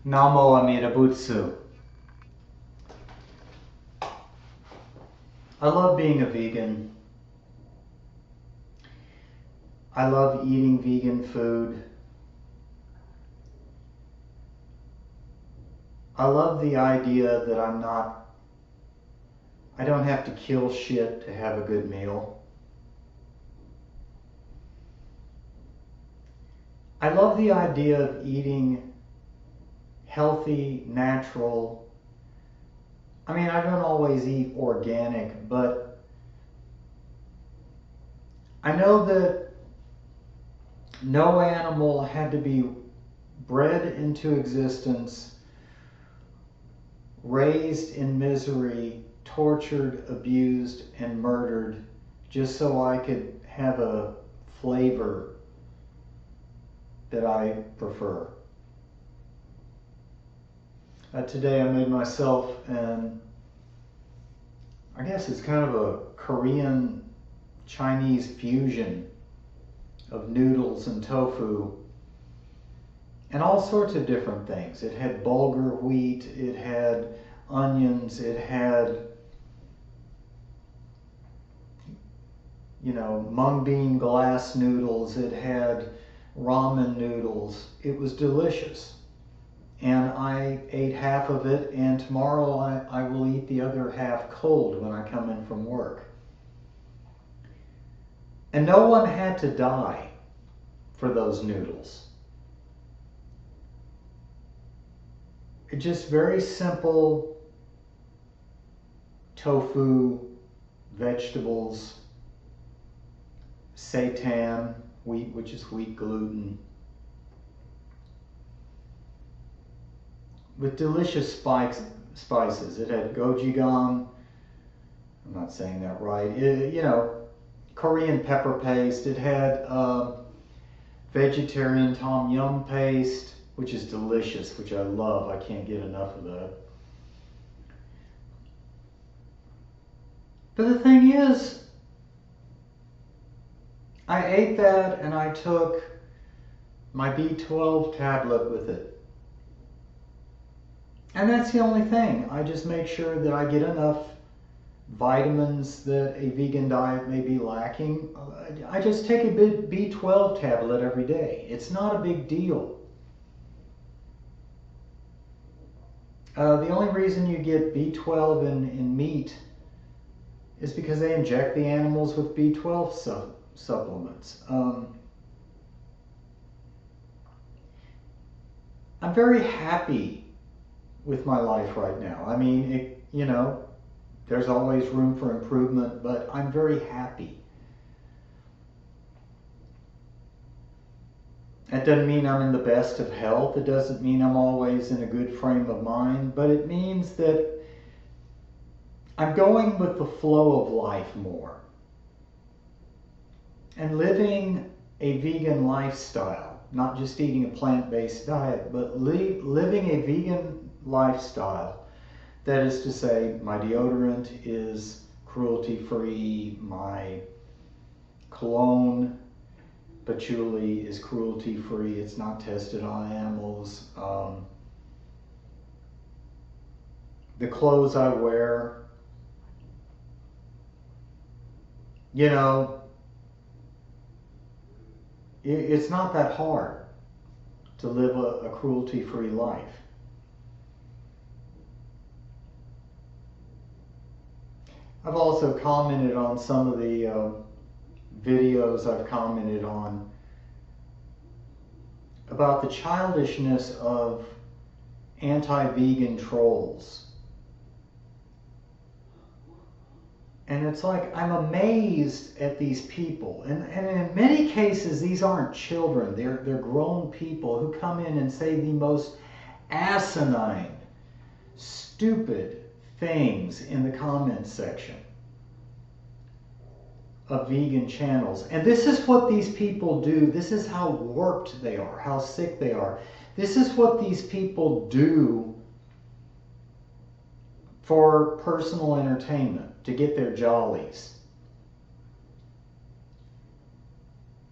Namo Amida Butsu. I love being a vegan. I love eating vegan food. I love the idea that I don't have to kill shit to have a good meal. I love the idea of eating healthy, natural. I mean, I don't always eat organic, but I know that no animal had to be bred into existence, raised in misery, tortured, abused, and murdered just so I could have a flavor that I prefer. Today I made myself I guess it's kind of a Korean Chinese fusion of noodles and tofu and all sorts of different things. It had bulgur wheat, it had onions, it had, mung bean glass noodles, it had ramen noodles. It was delicious. And I ate half of it, and tomorrow I will eat the other half cold when I come in from work. And no one had to die for those noodles. It's just very simple tofu, vegetables, seitan, wheat, which is wheat gluten, with delicious spices. It had gochujang, I'm not saying that right, Korean pepper paste. It had vegetarian tom yum paste, which is delicious, which I love. I can't get enough of that. But the thing is, I ate that and I took my B12 tablet with it. And that's the only thing. I just make sure that I get enough vitamins that a vegan diet may be lacking. I just take a B12 tablet every day. It's not a big deal. The only reason you get B12 in meat is because they inject the animals with B12 supplements. I'm very happy with my life right now. I mean, there's always room for improvement, but I'm very happy. That doesn't mean I'm in the best of health. It doesn't mean I'm always in a good frame of mind, but it means that I'm going with the flow of life more. And living a vegan lifestyle, not just eating a plant-based diet, but living a vegan lifestyle. That is to say, my deodorant is cruelty-free, my cologne, patchouli, is cruelty-free, it's not tested on animals. The clothes I wear, it's not that hard to live a cruelty-free life. I've also commented on some of the videos I've commented on about the childishness of anti-vegan trolls. And it's like, I'm amazed at these people. And in many cases, these aren't children. They're grown people who come in and say the most asinine, stupid things in the comments section of vegan channels. And this is what these people do. This is how warped they are, how sick they are. This is what these people do for personal entertainment, to get their jollies,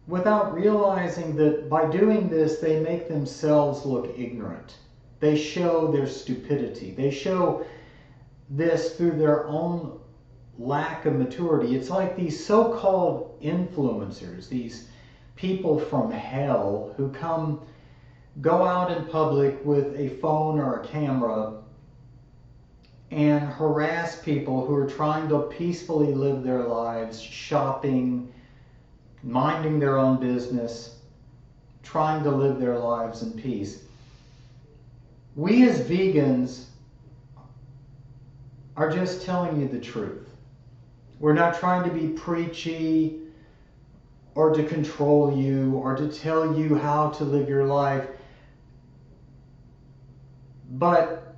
without realizing that by doing this, they make themselves look ignorant. They show their stupidity. They show this through their own lack of maturity. It's like these so-called influencers, these people from hell who go out in public with a phone or a camera and harass people who are trying to peacefully live their lives, shopping, minding their own business, trying to live their lives in peace. We as vegans are just telling you the truth. We're not trying to be preachy or to control you or to tell you how to live your life. But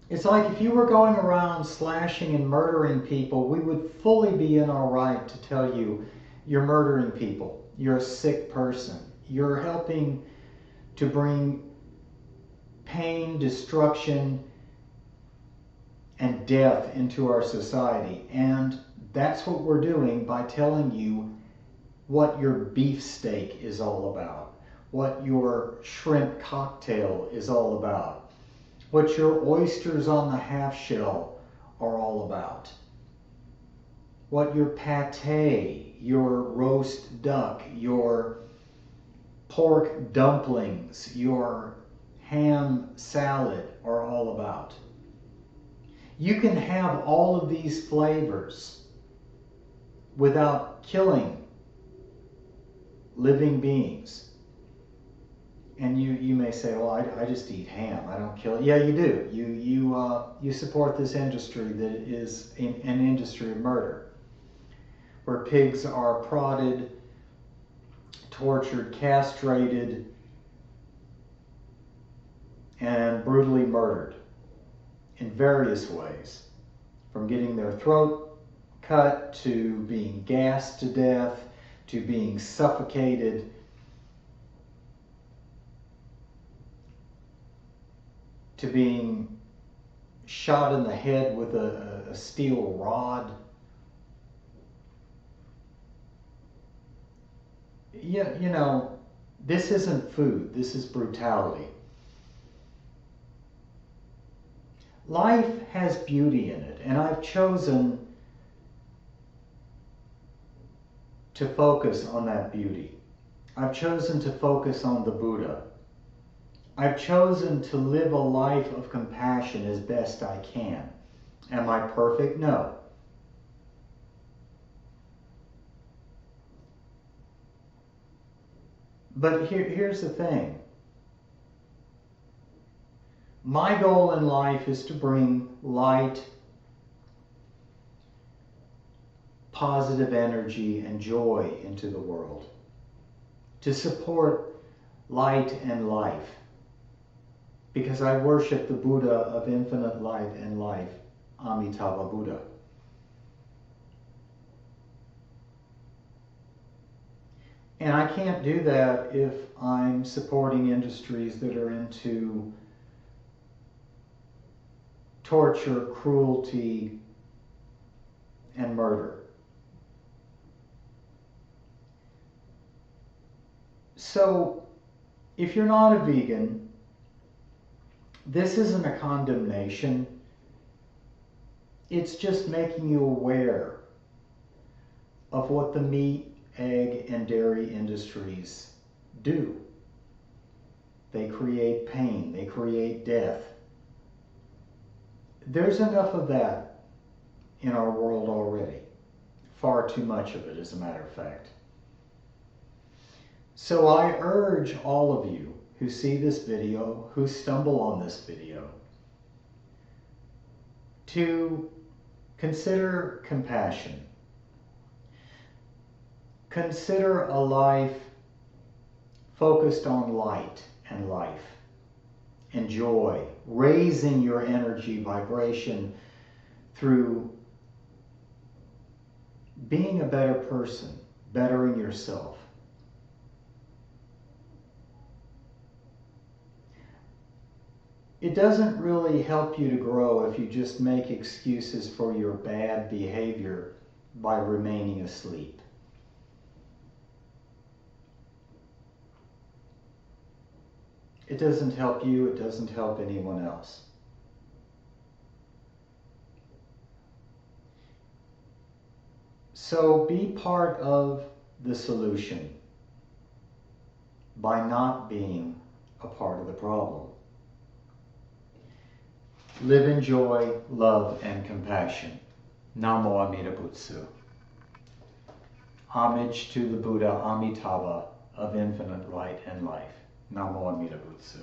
it's like if you were going around slashing and murdering people, we would fully be in our right to tell you you're murdering people. You're a sick person. You're helping to bring pain, destruction, and death into our society. And that's what we're doing by telling you what your beefsteak is all about, what your shrimp cocktail is all about, what your oysters on the half shell are all about, what your pate, your roast duck, your pork dumplings, your ham salad are all about. You can have all of these flavors without killing living beings. And you may say, well, I just eat ham. I don't kill it. Yeah, you do. You support this industry that is an industry of murder, where pigs are prodded, tortured, castrated, and brutally murdered in various ways, from getting their throat cut to being gassed to death to being suffocated. To being shot in the head with a steel rod. Yeah, you know, this isn't food, this is brutality. Life has beauty in it, and I've chosen to focus on that beauty. I've chosen to focus on the Buddha. I've chosen to live a life of compassion as best I can. Am I perfect? No. But here's the thing. My goal in life is to bring light, positive energy, and joy into the world. To support light and life. Because I worship the Buddha of infinite light and life, Amitabha Buddha. And I can't do that if I'm supporting industries that are into torture, cruelty, and murder. So, if you're not a vegan, this isn't a condemnation. It's just making you aware of what the meat, egg, and dairy industries do. They create pain. They create death. There's enough of that in our world already. Far too much of it, as a matter of fact. So I urge all of you who see this video, who stumble on this video, to consider compassion. Consider a life focused on light and life and joy, raising your energy vibration through being a better person, bettering yourself. It doesn't really help you to grow if you just make excuses for your bad behavior by remaining asleep. it doesn't help you, it doesn't help anyone else. So be part of the solution by not being a part of the problem. Live in joy, love, and compassion. Namo Amida Butsu. Homage to the Buddha Amitabha of infinite light and life. Namo Amida Butsu.